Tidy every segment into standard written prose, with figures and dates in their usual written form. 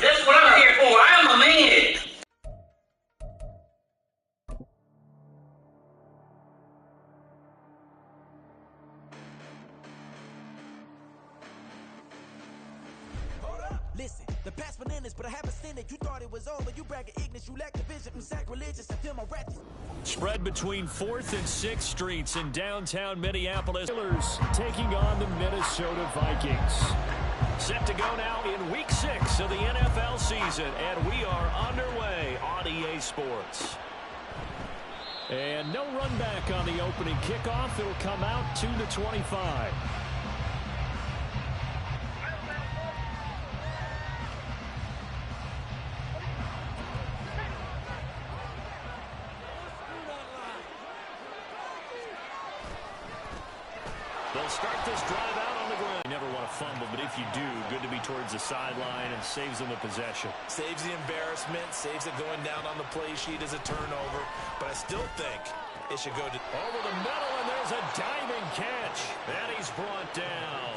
That's what I'm here for. I'm a man. Listen, the past bananas, but I haven't seen it. You thought it was over. You bragging ignorance. You lack the vision. I'm sacrilegious. I feel my wrath. Spread between 4th and 6th Streets in downtown Minneapolis. Steelers taking on the Minnesota Vikings. Set to go now in Week 6 of the NFL season, and we are underway on EA Sports. And no run back on the opening kickoff. It'll come out to the 25. They'll start this drive out on the ground. You never want to fumble, but if you do, good to be towards the sideline and saves them the possession. Saves the embarrassment, saves it going down on the play sheet as a turnover. But I still think it should go to over the middle, and there's a diving catch. And he's brought down.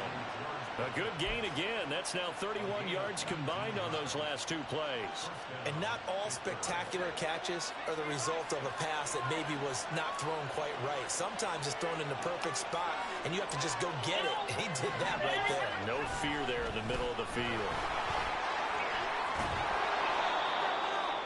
A good gain again. That's now 31 yards combined on those last 2 plays. And not all spectacular catches are the result of a pass that maybe was not thrown quite right. Sometimes it's thrown in the perfect spot, and you have to just go get it. And he did that right there. No fear there in the middle of the field.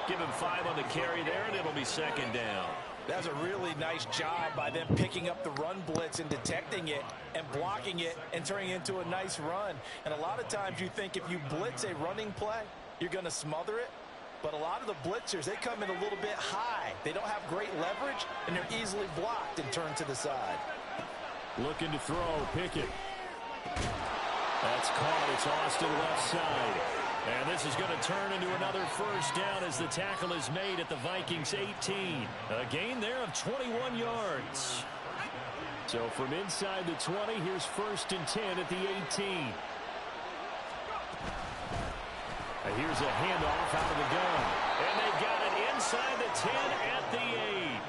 Give him 5 on the carry there, and it'll be 2nd down. That's a really nice job by them picking up the run blitz and detecting it and blocking it and turning it into a nice run. And a lot of times you think if you blitz a running play, you're going to smother it. But a lot of the blitzers, they come in a little bit high. They don't have great leverage, and they're easily blocked and turned to the side. Looking to throw, Pickett. That's caught. It's Austin left side. And this is going to turn into another 1st down as the tackle is made at the Vikings 18. A gain there of 21 yards. So from inside the 20, here's 1st and 10 at the 18. Here's a handoff out of the gun. And they've got it inside the 10 at the 8.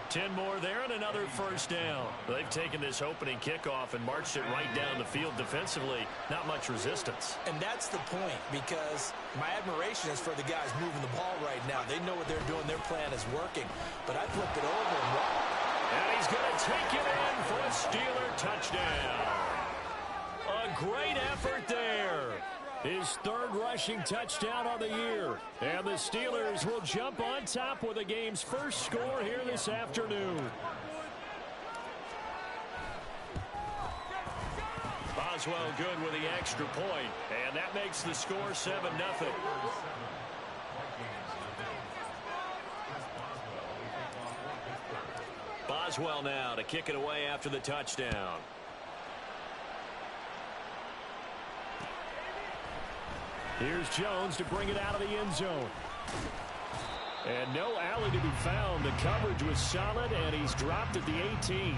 10 more there and another 1st down. They've taken this opening kickoff and marched it right down the field defensively. Not much resistance. And that's the point, because my admiration is for the guys moving the ball right now. They know what they're doing. Their plan is working. But I flip it over and walk. And he's going to take it in for a Steeler touchdown. A great effort there. His 3rd rushing touchdown on the year. And the Steelers will jump on top with the game's 1st score here this afternoon. Boswell good with the extra point. And that makes the score 7-0. Boswell now to kick it away after the touchdown. Here's Jones to bring it out of the end zone. And no alley to be found. The coverage was solid, and he's dropped at the 18.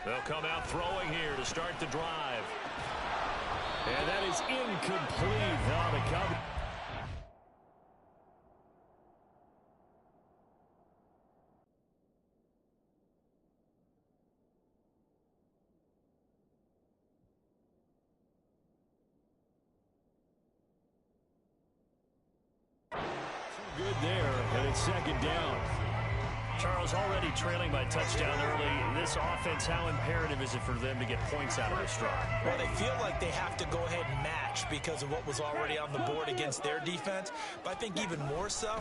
They'll come out throwing here to start the drive. And that is incomplete. Now the cover. Good there, and it's 2nd down. Charles, already trailing by touchdown early. This offense, how imperative is it for them to get points out of this drive? Well, they feel like they have to go ahead and match because of what was already on the board against their defense. But I think even more so,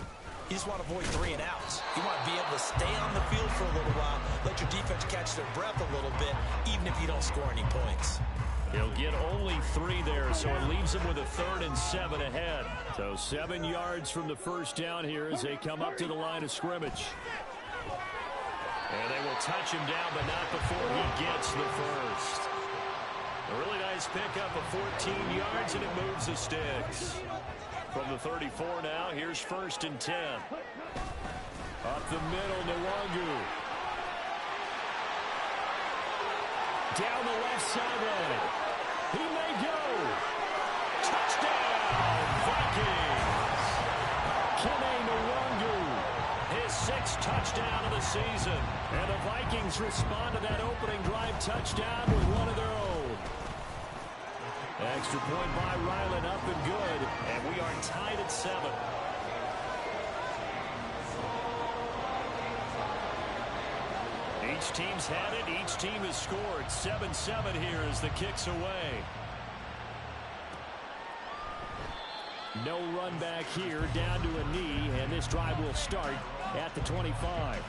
you just want to avoid 3 and outs. You want to be able to stay on the field for a little while, let your defense catch their breath a little bit, even if you don't score any points. He'll get only 3 there, so it leaves him with a 3rd and 7 ahead. So 7 yards from the 1st down here as they come up to the line of scrimmage. And they will touch him down, but not before he gets the 1st. A really nice pickup of 14 yards, and it moves the sticks. From the 34 now, here's 1st and 10. Up the middle, Nwangu. Down the left sideline. He may go. Touchdown, Vikings. sixth touchdown of the season. And the Vikings respond to that opening drive touchdown with one of their own. Extra point by Ryland, up and good. And we are tied at 7. Each team's had it. Each team has scored. 7-7 here as the kick's away. No run back here, down to a knee, and this drive will start at the 25.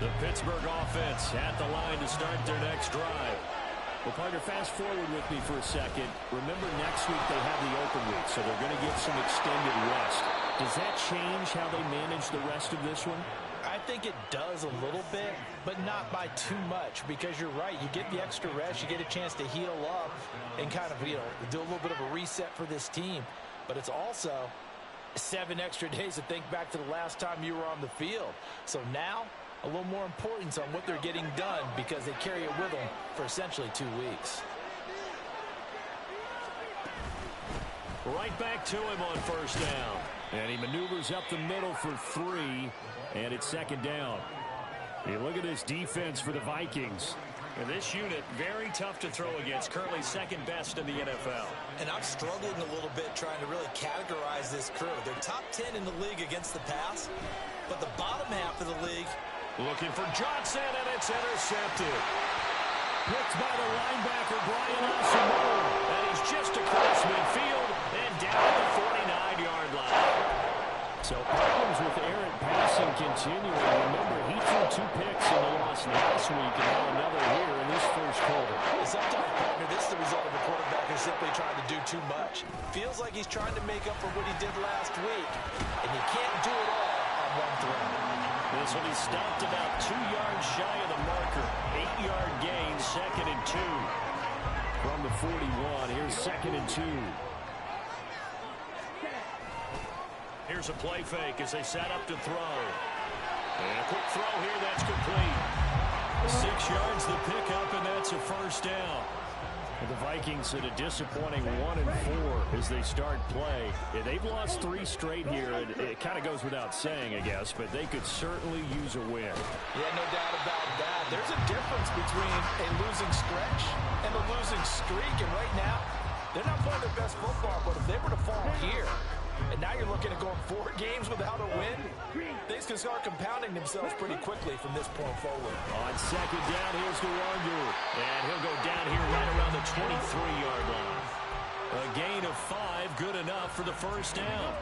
The Pittsburgh offense at the line to start their next drive. Well, partner, fast forward with me for a second. Remember, next week they have the open week, so they're going to get some extended rest. Does that change how they manage the rest of this one? I think it does a little bit, but not by too much, because you're right. You get the extra rest, you get a chance to heal up and kind of, do a little bit of a reset for this team. But it's also 7 extra days to think back to the last time you were on the field. So now, a little more importance on what they're getting done because they carry it with them for essentially 2 weeks. Right back to him on first down. And he maneuvers up the middle for 3, and it's second down. You look at this defense for the Vikings. And this unit, very tough to throw against, currently second best in the NFL. And I'm struggling a little bit trying to really categorize this crew. They're top 10 in the league against the pass, but the bottom half of the league. Looking for Johnson, and it's intercepted. Picked by the linebacker, Brian Asamoah. And he's just across midfield and down at the 49-yard line. So problems with errant passing continuing. Remember, he threw 2 picks in the loss last week, and now another here in this first quarter. Sometimes, partner, this is the result of a quarterback who's simply trying to do too much. Feels like he's trying to make up for what he did last week, and you can't do it all on one throw. This will be stopped about 2 yards shy of the marker. 8-yard gain, 2nd and 2. From the 41, here's 2nd and 2. Here's a play fake as they set up to throw. And a quick throw here, that's complete. 6 yards the pickup, and that's a first down. And the Vikings at a disappointing 1-4 as they start play. Yeah, they've lost 3 straight here. It kind of goes without saying, I guess, but they could certainly use a win. Yeah, no doubt about that. There's a difference between a losing stretch and a losing streak, and right now, they're not playing their best football, but if they were to fall here, and now you're looking at going 4 games without a win, things can start compounding themselves pretty quickly from this point forward. On second down, here's Nwangu. And he'll go down here right around the 23-yard line. A gain of 5, good enough for the first down.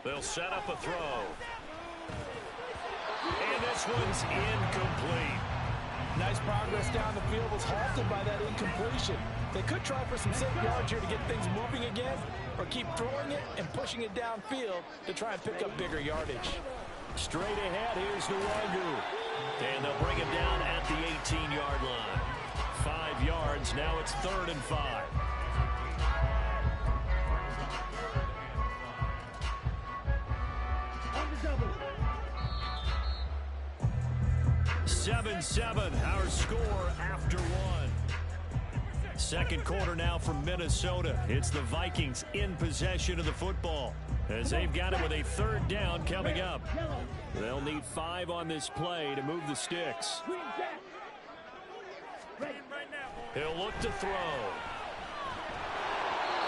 They'll set up a throw. And this one's incomplete. Nice progress down the field was halted by that incompletion. They could try for some safe yards here to get things moving again, or keep throwing it and pushing it downfield to try and pick up bigger yardage. Straight ahead, here's Nwangu. And they'll bring him down at the 18-yard line. 5 yards, now it's 3rd and 5. Seven, our score after 1. Second quarter now from Minnesota. It's the Vikings in possession of the football as they've got it with a 3rd down coming up. They'll need 5 on this play to move the sticks. He'll look to throw.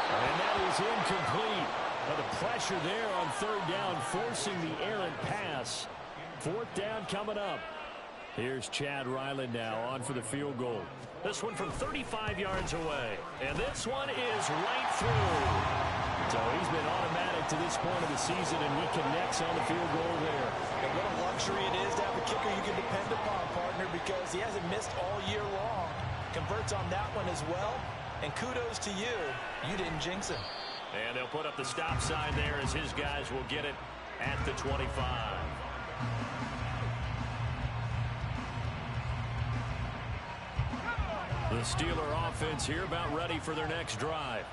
And that is incomplete. Now the pressure there on 3rd down, forcing the errant pass. 4th down coming up. Here's Chad Ryland now on for the field goal. This one from 35 yards away. And this one is right through. So he's been automatic to this point of the season, and he connects on the field goal there. And what a luxury it is to have a kicker you can depend upon, partner, because he hasn't missed all year long. Converts on that one as well. And kudos to you. You didn't jinx him. And they'll put up the stop sign there as his guys will get it at the 25. The Steeler offense here about ready for their next drive.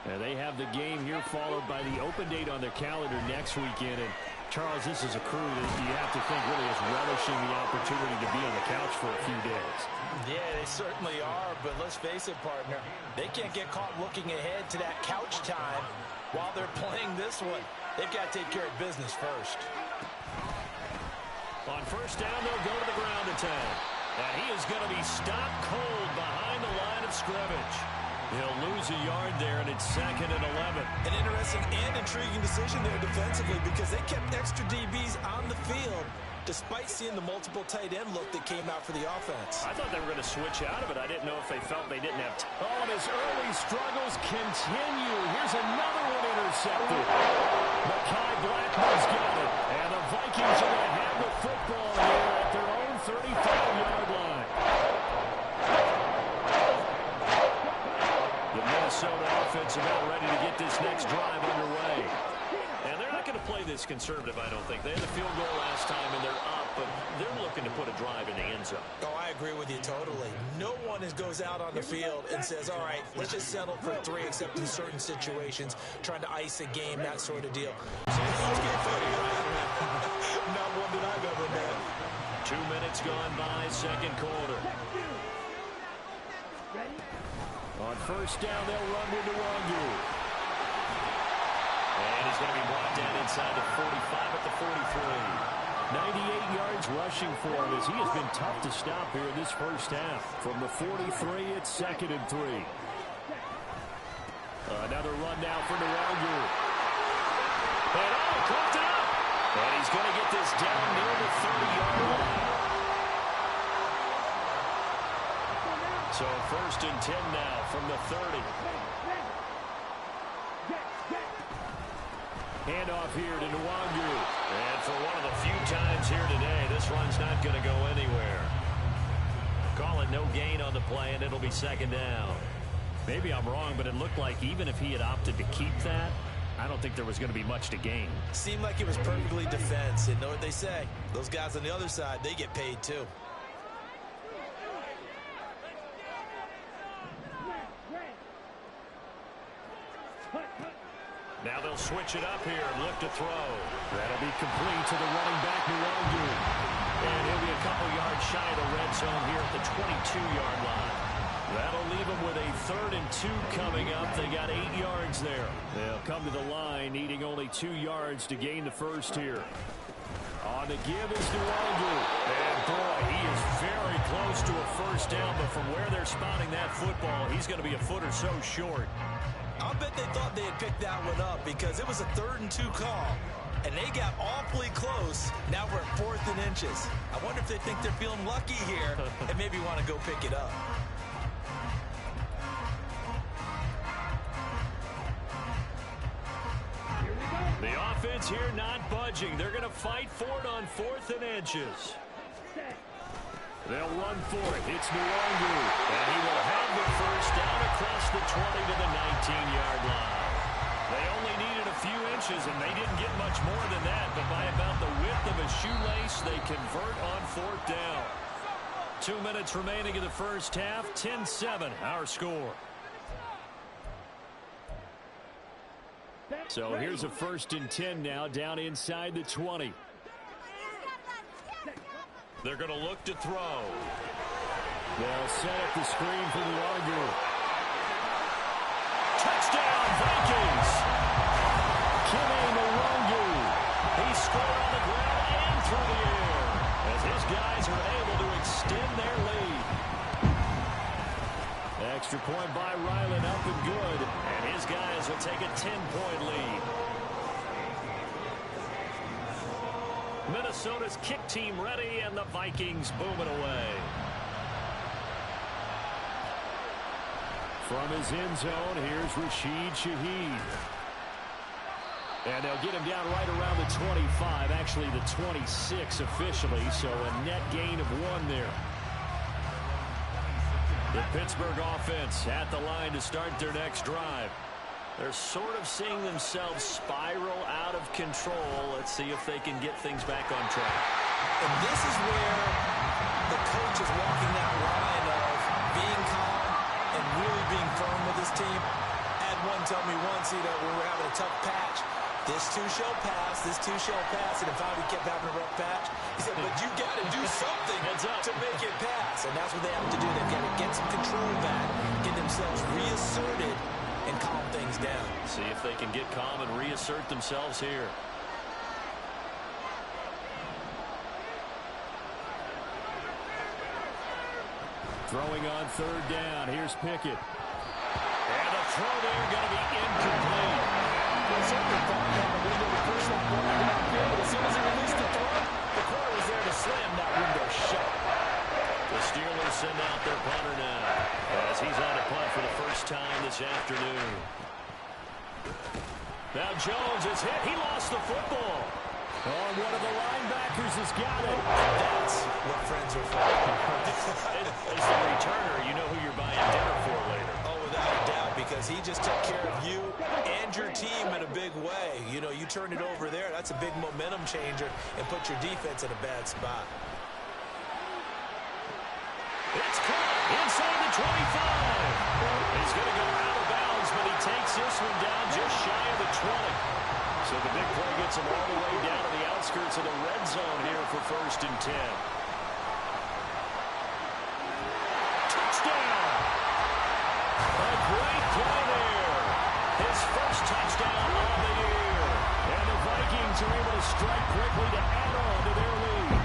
And they have the game here followed by the open date on their calendar next weekend. And Charles, this is a crew that you have to think really is relishing the opportunity to be on the couch for a few days. Yeah, they certainly are, but let's face it, partner. They can't get caught looking ahead to that couch time while they're playing this one. They've got to take care of business first. On first down, they'll go to the ground attack. And he is going to be stopped cold behind the line of scrimmage. He'll lose a yard there, and it's 2nd and 11. An interesting and intriguing decision there defensively because they kept extra DBs on the field despite seeing the multiple tight end look that came out for the offense. I thought they were going to switch out of it. I didn't know if they felt they didn't have time. Oh, and his early struggles continue. Here's another one intercepted. Mekhi Blackman's got it. And the Vikings are going to have the football here at their own 35-yard line. The Minnesota offense about ready to get this next drive underway. And they're not going to play this conservative, I don't think. They had the field goal last time, and they're up, but they're looking to put a drive in the end zone. Oh, I agree with you totally. No one goes out on the field and says, all right, let's just settle for 3, except in certain situations, trying to ice a game, that sort of deal. Not one that I've ever met. 2 minutes gone by, second quarter. On first down, they'll run with Nwangu. And he's going to be brought down inside the 45 at the 43. 98 yards rushing for him as he has been tough to stop here in this first half. From the 43, it's 2nd and 3. Another run now for Nwangu. And cooked it up. And he's going to get this down near the 30-yard line. So 1st and 10 now from the 30. Handoff here to Nwangu. And for one of the few times here today, this run's not going to go anywhere. Call it no gain on the play, and it'll be 2nd down. Maybe I'm wrong, but it looked like even if he had opted to keep that, I don't think there was going to be much to gain. Seemed like it was perfectly defense. And know what they say. Those guys on the other side, they get paid too. Now they'll switch it up here and look to throw. That'll be complete to the running back, Nwangu. And he'll be a couple yards shy of the red zone here at the 22-yard line. That'll leave them with a 3rd and 2 coming up. They got 8 yards there. They'll come to the line needing only 2 yards to gain the first here. On the give is Nwangu. And boy, he is very close to a first down, but from where they're spotting that football, he's going to be a foot or so short. I'll bet they thought they had picked that one up because it was a 3rd and 2 call, and they got awfully close. Now we're at 4th and inches. I wonder if they think they're feeling lucky here and maybe want to go pick it up. The offense here not budging. They're going to fight for it on 4th and inches. They'll run for it. It's Nwangu. And he will have the first down across the 20 to the 19-yard line. They only needed a few inches, and they didn't get much more than that. But by about the width of a shoelace, they convert on 4th down. 2 minutes remaining in the first half. 10-7, our score. So here's a 1st and 10 now, down inside the 20. They're going to look to throw. They'll set up the screen for Nwangu. Touchdown, Vikings! Kime Nwangu. He scored on the ground and through the air as his guys are able to extend their lead. Extra point by Ryland, up and good. And his guys will take a 10-point lead. Minnesota's kick team ready, and the Vikings booming away. From his end zone, here's Rashid Shaheed. And they'll get him down right around the 25, actually the 26 officially, so a net gain of 1 there. The Pittsburgh offense at the line to start their next drive. They're sort of seeing themselves spiral out of control. Let's see if they can get things back on track. And this is where the coach is walking that line of being calm and really being firm with his team. I had one tell me once, when we're having a tough patch, This too shall pass, and if Bobby kept having a rough patch, he said, but you got to do something to make it pass. And that's what they have to do. They've got to get some control back, get themselves reasserted, and calm things down. See if they can get calm and reassert themselves here. Throwing on third down. Here's Pickett. And the throw there going to be incomplete. Well, certainly thought that the window to push that one downfield, but as soon as he released the throw, the corner was there to slam that window shut. The Steelers send out their punter now as he's on a punt for the first time this afternoon. Now Jones is hit. He lost the football. Oh, one of the linebackers has got it. That's what friends are for. As the returner, you know who you're buying dinner for later. Oh, without a doubt, because he just took care of you and your team in a big way. You know, you turned it over there. That's a big momentum changer and put your defense in a bad spot. It's caught inside the 25. He's going to go out of bounds, but he takes this one down just shy of the 20. So the big play gets him all the way down to the outskirts of the red zone here for 1st and 10. Touchdown! A great play there. His first touchdown of the year. And the Vikings are able to strike quickly to add on to their lead.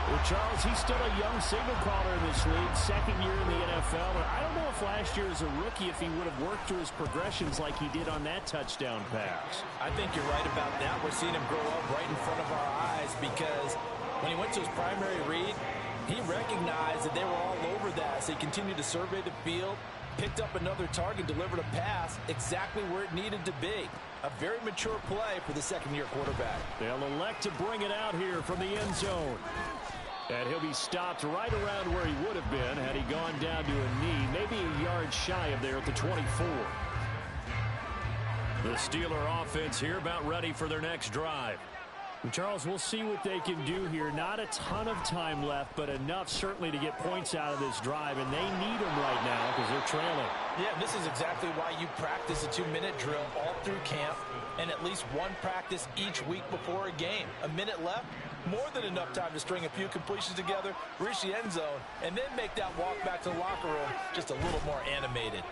Well, Charles, he's still a young signal caller in this league, second year in the NFL. And I don't know if last year as a rookie, if he would have worked through his progressions like he did on that touchdown pass. I think you're right about that. We're seeing him grow up right in front of our eyes because when he went to his primary read, he recognized that they were all over that. So he continued to survey the field, picked up another target, delivered a pass exactly where it needed to be. A very mature play for the second-year quarterback. They'll elect to bring it out here from the end zone. And he'll be stopped right around where he would have been had he gone down to a knee, maybe a yard shy of there at the 24. The Steeler offense here about ready for their next drive. Charles, we'll see what they can do here. Not a ton of time left, but enough certainly to get points out of this drive, and they need them right now because they're trailing. Yeah, this is exactly why you practice a 2-minute drill all through camp and at least one practice each week before a game. A minute left, more than enough time to string a few completions together, reach the end zone, and then make that walk back to the locker room just a little more animated.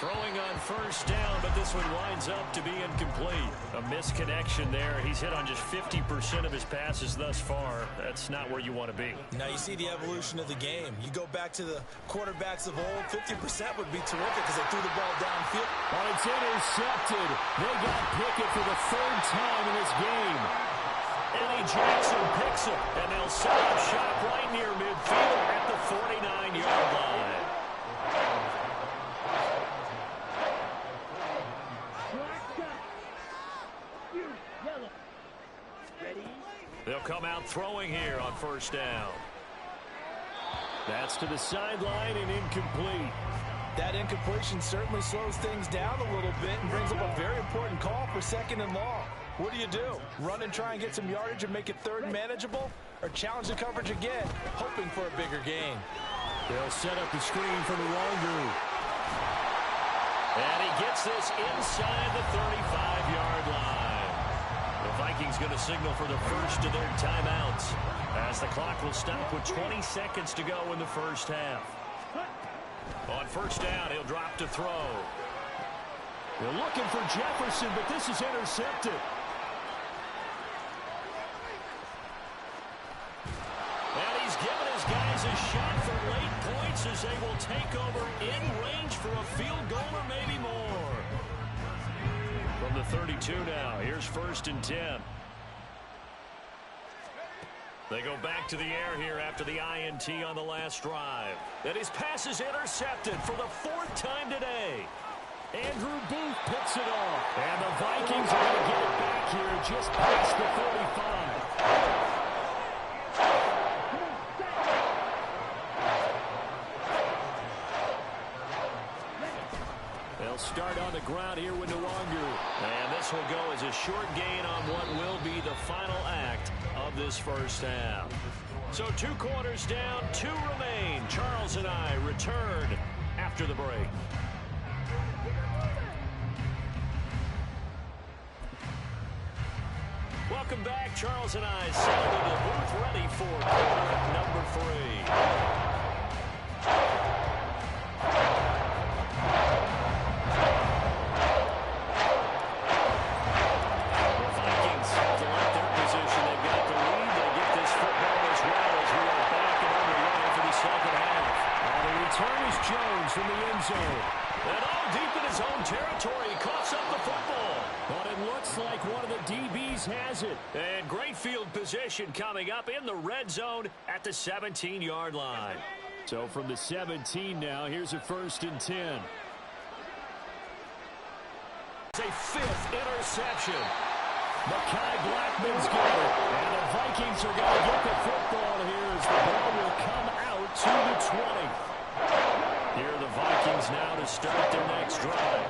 Throwing on first down, but this one winds up to be incomplete. A misconnection there. He's hit on just 50% of his passes thus far. That's not where you want to be. Now you see the evolution of the game. You go back to the quarterbacks of old, 50% would be terrific because they threw the ball downfield. Oh, it's intercepted. They got Pickett for the third time in this game. Eddie Jackson picks it, and they'll set up shop right near midfield at the 49-yard line. They'll come out throwing here on first down. That's to the sideline and incomplete. That incompletion certainly slows things down a little bit and brings up a very important call for 2nd and long. What do? Run and try and get some yardage and make it third manageable? Or challenge the coverage again, hoping for a bigger gain? They'll set up the screen for the Longu. And he gets this inside the 35-yard line. The Vikings going to signal for the first of their timeouts as the clock will stop with 20 seconds to go in the first half. On first down, he'll drop to throw. They're looking for Jefferson, but this is intercepted. And he's given his guys a shot for late points as they will take over in range for a field goal or maybe more. From the 32 now, here's 1st and 10. They go back to the air here after the INT on the last drive. And his pass is intercepted for the 4th time today. Andrew Booth picks it off. And the Vikings are going to get it back here just past the 45. They'll start on the ground here with Nwangu. And this will go as a short gain on what will be the final act of this first half. So 2 quarters down, 2 remain. Charles and I return after the break. Welcome back. Charles and I settled in the booth ready for quarter number 3. The Vikings have to let their position. They've got the lead. They get this football as well as we are back and underway for the second half. The return is Jones from the end zone. And all deep in his own territory, he coughs up the football. But it looks like one of the DBs has it. And great field position coming up in the red zone at the 17-yard line. So from the 17 now, here's a 1st and 10. It's a 5th interception. Mekhi Blackman's got it. And the Vikings are going to get the football here as the ball will come out to the 20. Here are the Vikings now to start their next drive.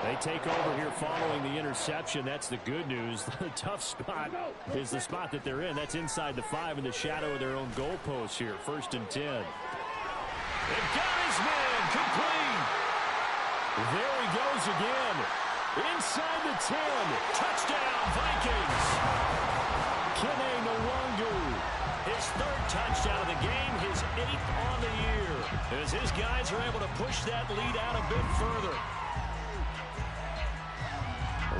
They take over here following the interception. That's the good news. The tough spot is the spot that they're in. That's inside the 5 in the shadow of their own goalpost here. 1st and 10. They've got his man complete. There he goes again. Inside the 10. Touchdown, Vikings. Kene Nwangu. His 3rd touchdown of the game, his 8th on the year. As his guys are able to push that lead out a bit further.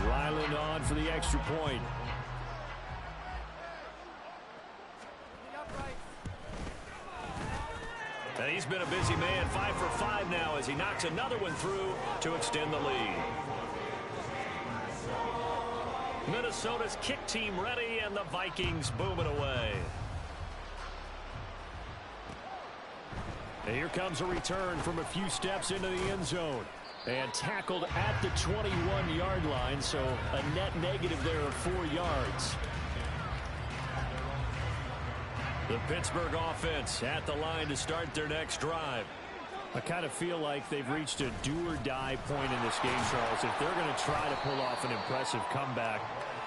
Ryland on for the extra point. And he's been a busy man, 5 for 5 now as he knocks another one through to extend the lead. Minnesota's kick team ready, and the Vikings booming away. And here comes a return from a few steps into the end zone. And tackled at the 21-yard line, so a net negative there of 4 yards. The Pittsburgh offense at the line to start their next drive. I kind of feel like they've reached a do-or-die point in this game, Charles. If they're going to try to pull off an impressive comeback,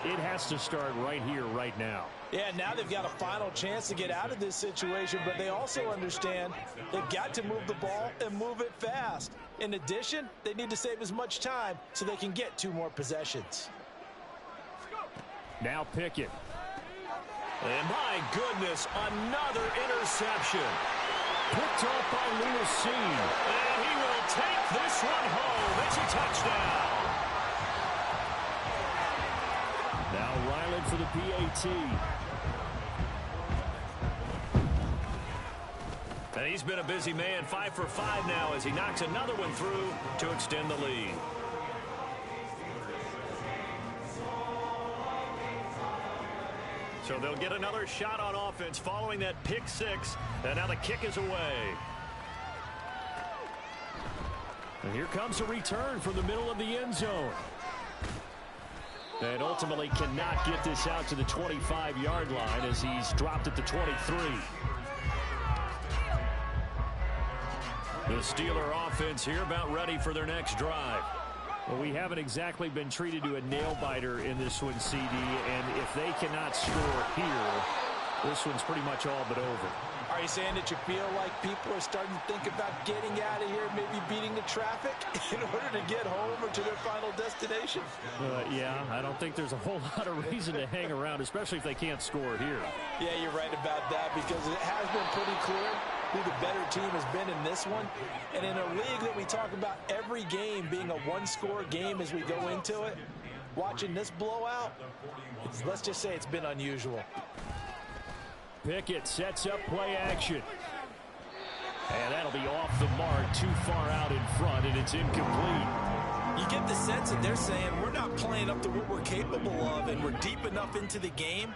it has to start right here, right now. Yeah, now they've got a final chance to get out of this situation, but they also understand they've got to move the ball and move it fast. In addition, they need to save as much time so they can get 2 more possessions. Now Pickett. And my goodness, another interception. Picked off by Lewis Seen. And he will take this one home. It's a touchdown. Now Ryland for the PAT. And he's been a busy man, 5 for 5 now as he knocks another one through to extend the lead. So they'll get another shot on offense following that pick 6. And now the kick is away. And here comes a return from the middle of the end zone. And ultimately cannot get this out to the 25-yard line as he's dropped at the 23. The Steeler offense here about ready for their next drive. Well, we haven't exactly been treated to a nail-biter in this one, CD, and if they cannot score here, this one's pretty much all but over. Are you saying that you feel like people are starting to think about getting out of here, maybe beating the traffic in order to get home or to their final destination? Yeah, I don't think there's a whole lot of reason to hang around, especially if they can't score here. Yeah, you're right about that because it has been pretty clear who the better team has been in this one. And in a league that we talk about every game being a one-score game as we go into it, watching this blowout, let's just say it's been unusual. Pickett sets up play action. And that'll be off the mark, too far out in front, and it's incomplete. You get the sense that they're saying we're not playing up to what we're capable of, and we're deep enough into the game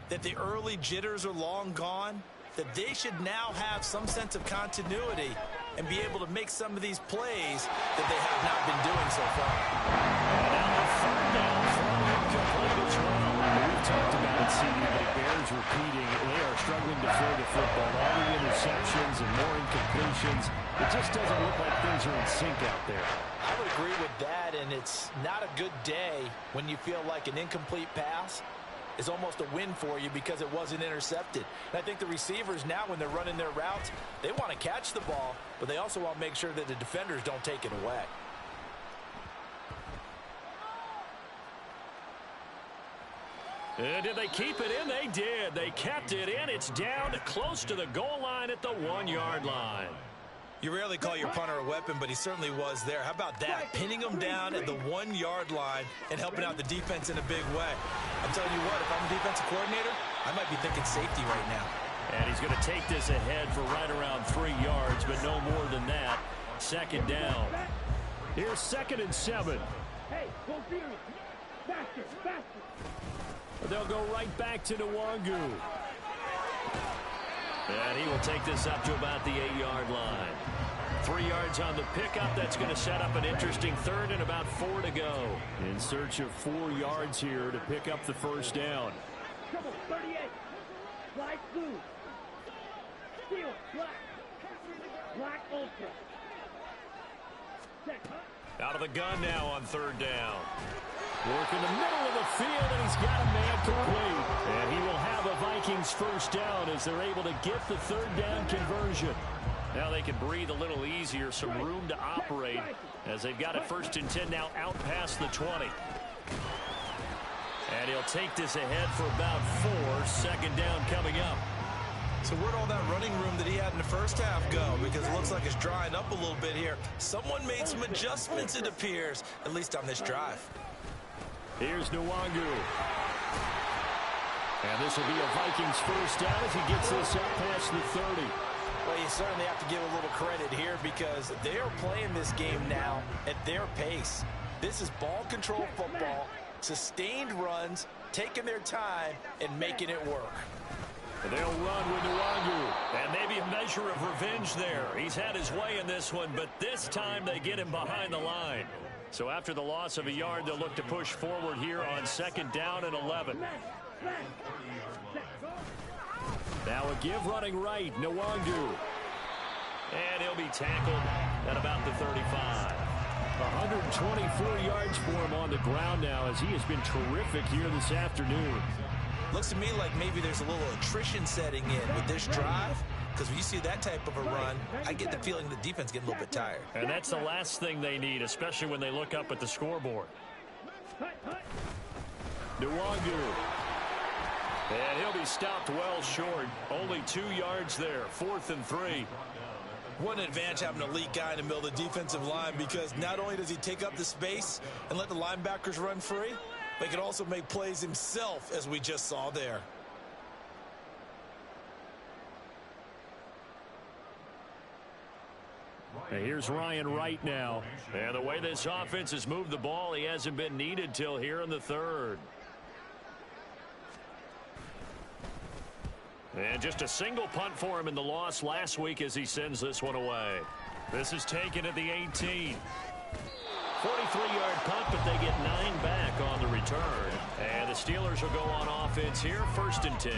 that the early jitters are long gone, that they should now have some sense of continuity and be able to make some of these plays that they have not been doing so far. And now the 3rd down from incomplete as well. We've talked about it, CD, but it bears repeating. They are struggling to throw the football. All the interceptions and more incompletions. It just doesn't look like things are in sync out there. I would agree with that, and it's not a good day when you feel like an incomplete pass is almost a win for you because it wasn't intercepted. And I think the receivers now, when they're running their routes, they want to catch the ball, but they also want to make sure that the defenders don't take it away. Did they keep it in? They did. They kept it in. It's down close to the goal line at the 1-yard line. You rarely call your punter a weapon, but he certainly was there. How about that? Pinning him down at the 1-yard line and helping out the defense in a big way. I'm telling you what, if I'm a defensive coordinator, I might be thinking safety right now. And he's going to take this ahead for right around 3 yards, but no more than that. Second down. Here's 2nd and 7. Hey, go serious. Faster, faster. They'll go right back to Nwangu. And he will take this up to about the 8-yard line. 3 yards on the pickup. That's going to set up an interesting third and about 4 to go. In search of 4 yards here to pick up the first down. Trouble, 38. Black blue. Steel, black. Black ultra. Check, huh? Out of the gun now on 3rd down. Work in the middle of the field, and he's got a man complete. And he will have a Vikings first down as they're able to get the 3rd down conversion. Now they can breathe a little easier, some room to operate as they've got it 1st and 10 now out past the 20. And he'll take this ahead for about 4. 2nd down coming up. So where'd all that running room that he had in the first half go? Because it looks like it's drying up a little bit here. Someone made some adjustments, it appears, at least on this drive. Here's Nwangu. And this will be a Vikings first down as he gets this up past the 30. Well, you certainly have to give a little credit here because they are playing this game now at their pace. This is ball control football, sustained runs, taking their time, and making it work. They'll run with Nwangu, and maybe a measure of revenge there. He's had his way in this one, but this time they get him behind the line. So after the loss of a yard, they'll look to push forward here on 2nd down and 11. Now a give running right, Nwangu. And he'll be tackled at about the 35. 124 yards for him on the ground now as he has been terrific here this afternoon. Looks to me like maybe there's a little attrition setting in with this drive. Because when you see that type of a run, I get the feeling the defense getting a little bit tired. And that's the last thing they need, especially when they look up at the scoreboard. Nwangu. And he'll be stopped well short. Only 2 yards there. 4th and 3. What an advantage having an elite guy in the middle of the defensive line, because not only does he take up the space and let the linebackers run free, but he can also make plays himself, as we just saw there. Here's Ryan Wright now. And the way this offense has moved the ball, he hasn't been needed till here in the 3rd. And just a single punt for him in the loss last week as he sends this one away. This is taken at the 18. 43-yard punt, but they get 9 back on the return. And the Steelers will go on offense here, 1st and 10.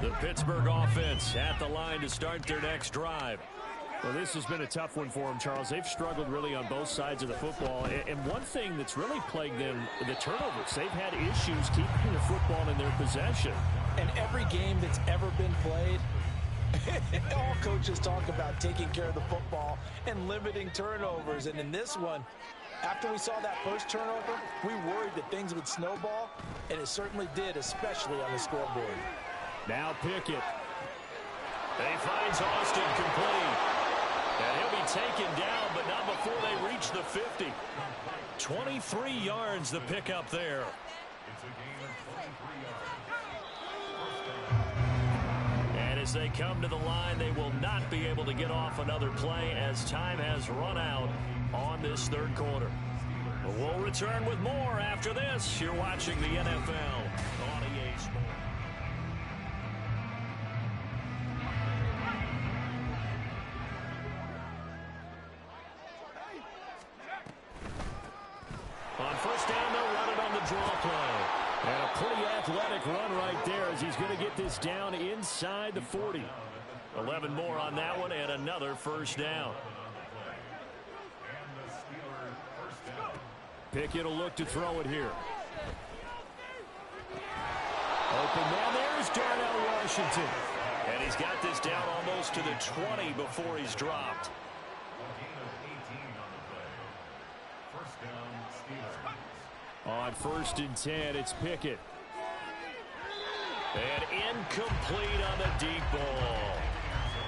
The Pittsburgh offense at the line to start their next drive. Well, this has been a tough one for them, Charles. They've struggled really on both sides of the football. And one thing that's really plagued them, the turnovers. They've had issues keeping the football in their possession. And every game that's ever been played, all coaches talk about taking care of the football and limiting turnovers. And in this one, after we saw that first turnover, we worried that things would snowball, and it certainly did, especially on the scoreboard. Now Pickett. He finds Austin complete. And he'll be taken down, but not before they reach the 50. 23 yards the pickup there. And as they come to the line, they will not be able to get off another play as time has run out on this 3rd quarter. We'll return with more after this. You're watching the NFL on EA Sports. On 1st down, they'll run it on the draw play. And a pretty athletic run right there as he's going to get this down inside the 40. 11 more on that one and another 1st down. Pickett will look to throw it here. Open man, there's Darnell Washington. And he's got this down almost to the 20 before he's dropped. On 1st and 10, it's Pickett. And incomplete on the deep ball.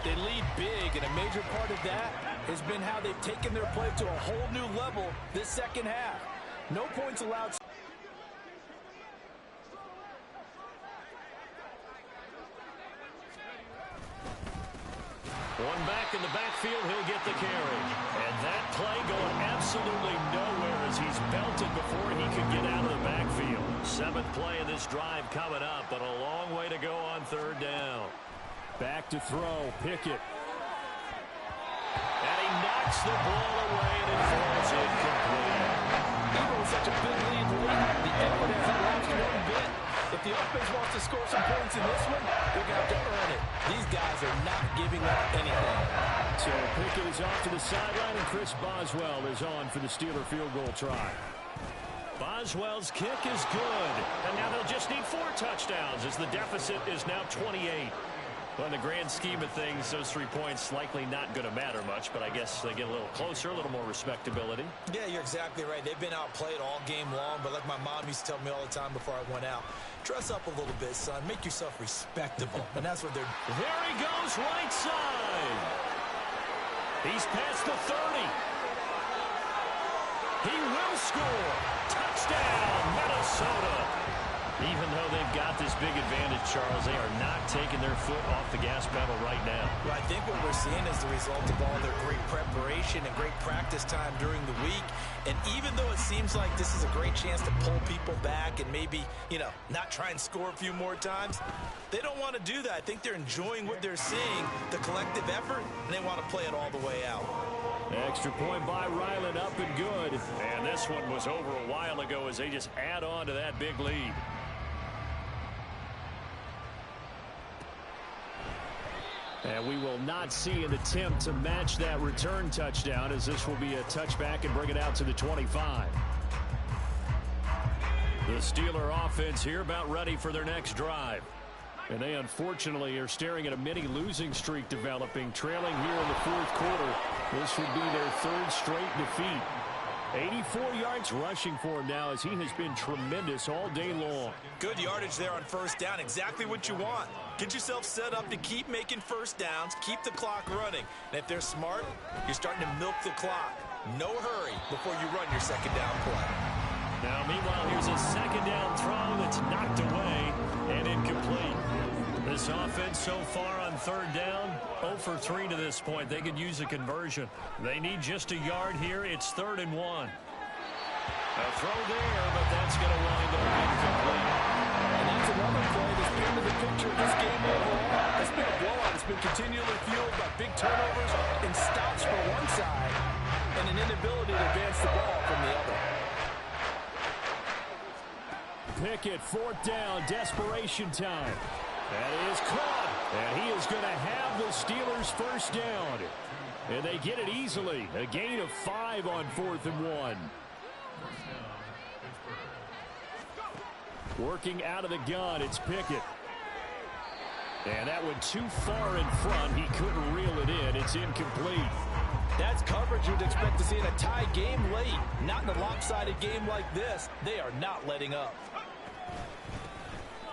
They lead big, and a major part of that has been how they've taken their play to a whole new level this second half. No points allowed. One back in the backfield, he'll get the carry. And that play going absolutely nowhere as he's belted before he could get out of the backfield. 7th play of this drive coming up, but a long way to go on 3rd down. Back to throw, Pickett. And he knocks the ball away, and it falls incomplete. Even with such a big lead, the effort hasn't lost one bit. If the offense wants to score some points in this one, they're going to have to earn it. These guys are not giving up anything. So Pickett is off to the sideline, and Chris Boswell is on for the Steeler field goal try. Boswell's kick is good. And now they'll just need 4 touchdowns as the deficit is now 28. Well, in the grand scheme of things, those 3 points likely not going to matter much, but I guess they get a little closer, a little more respectability. Yeah, you're exactly right. They've been outplayed all game long, but like my mom used to tell me all the time before I went out, dress up a little bit, son. Make yourself respectable. And that's what they're doing. There he goes, right side. He's past the 30. He will score. Touchdown, Minnesota. Even though they've got this big advantage, Charles, they are not taking their foot off the gas pedal right now. Well, I think what we're seeing is the result of all their great preparation and great practice time during the week. And even though it seems like this is a great chance to pull people back and maybe, not try and score a few more times, they don't want to do that. I think they're enjoying what they're seeing, the collective effort, and they want to play it all the way out. Extra point by Ryland, up and good. And this one was over a while ago as they just add on to that big lead. And we will not see an attempt to match that return touchdown, as this will be a touchback and bring it out to the 25. The Steeler offense here about ready for their next drive. And they unfortunately are staring at a mini losing streak developing, trailing here in the 4th quarter. This would be their 3rd straight defeat. 84 yards rushing for him now as he has been tremendous all day long. Good yardage there on 1st down. Exactly what you want. Get yourself set up to keep making 1st downs, keep the clock running. And if they're smart, you're starting to milk the clock. No hurry before you run your 2nd down play. Now, meanwhile, here's a 2nd down throw that's knocked away and incomplete. This offense so far on 3rd down, 0 for 3 to this point. They could use a conversion. They need just a yard here. It's 3rd and 1. A throw there, but that's going to wind up incomplete. And that's another play that's been to the picture of this game overall. It's been a blowout. It's been continually fueled by big turnovers and stops for one side and an inability to advance the ball from the other. Pickett, 4th down, desperation time. That is caught, and he is going to have the Steelers' 1st down. And they get it easily. A gain of 5 on 4th and 1. Working out of the gun, it's Pickett. And that went too far in front. He couldn't reel it in. It's incomplete. That's coverage you'd expect to see in a tie game late. Not in a lopsided game like this. They are not letting up.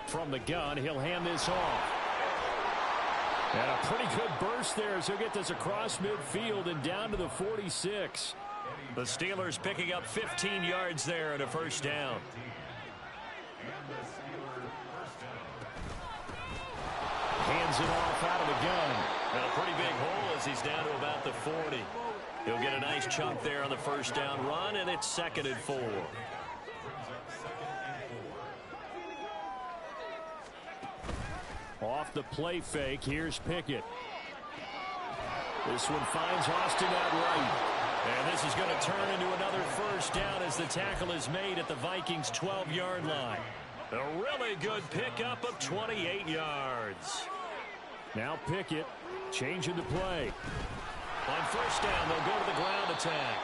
From the gun, he'll hand this off. And a pretty good burst there as he'll get this across midfield and down to the 46. The Steelers picking up 15 yards there at a 1st down. Hands it off out of the gun. And a pretty big hole as he's down to about the 40. He'll get a nice chunk there on the 1st down run, and it's 2nd and 4. Off the play fake, here's Pickett. This one finds Austin out right. And this is going to turn into another 1st down as the tackle is made at the Vikings' 12-yard line. A really good pickup of 28 yards. Now Pickett changing the play. On 1st down, they'll go to the ground attack.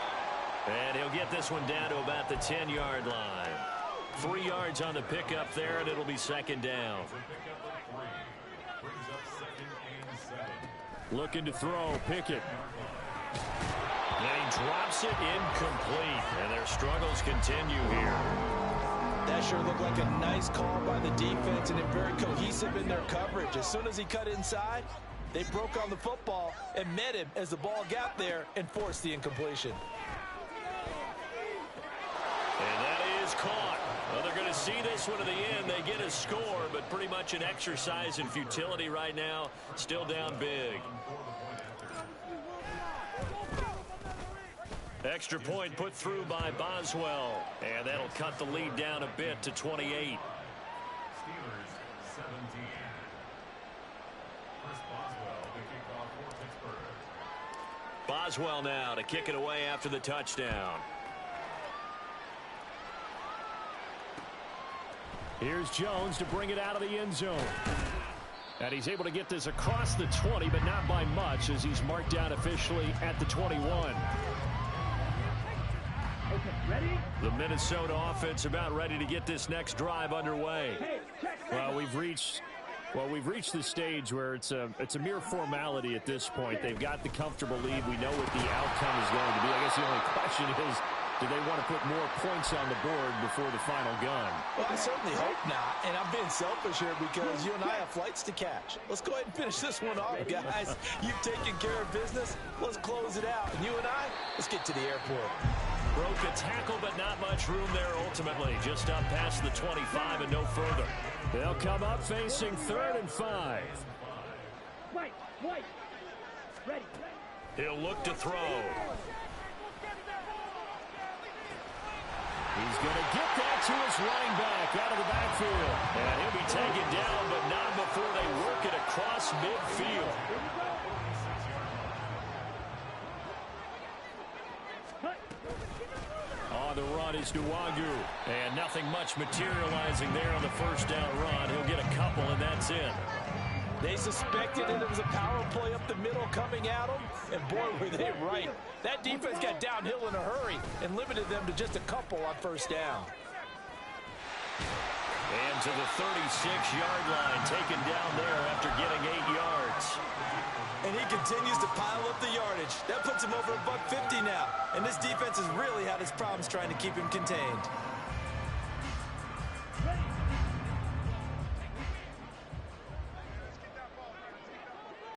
And he'll get this one down to about the 10-yard line. 3 yards on the pickup there, and it'll be 2nd down. Looking to throw, Pickett. And he drops it incomplete. And their struggles continue here. That sure looked like a nice call by the defense, and they're very cohesive in their coverage. As soon as he cut inside, they broke on the football and met him as the ball got there and forced the incompletion. And that is caught. Well, they're going to see this one to the end. They get a score, but pretty much an exercise in futility right now. Still down big. Extra point put through by Boswell. And that'll cut the lead down a bit to 28. Boswell now to kick it away after the touchdown. Here's Jones to bring it out of the end zone. And he's able to get this across the 20, but not by much, as he's marked down officially at the 21. The Minnesota offense about ready to get this next drive underway. Well, we've reached the stage where it's a mere formality at this point. They've got the comfortable lead. We know what the outcome is going to be. I guess the only question is, do they want to put more points on the board before the final gun? Well, I certainly hope not. And I'm being selfish here because you and I have flights to catch. Let's go ahead and finish this one off, guys. You've taken care of business. Let's close it out. And you and I, let's get to the airport. Broke a tackle, but not much room there ultimately. Just up past the 25 and no further. They'll come up facing 3rd and 5. White, ready. He'll look to throw. He's going to get that to his running back out of the backfield. And he'll be taken down, but not before they work it across midfield. On the run is Nwangu. And nothing much materializing there on the first down run. He'll get a couple, and that's it. They suspected it was a power play up the middle coming at them, and boy, were they right. That defense got downhill in a hurry and limited them to just a couple on first down. And to the 36-yard line, taken down there after getting 8 yards. And he continues to pile up the yardage. That puts him over $150 now. And this defense has really had its problems trying to keep him contained.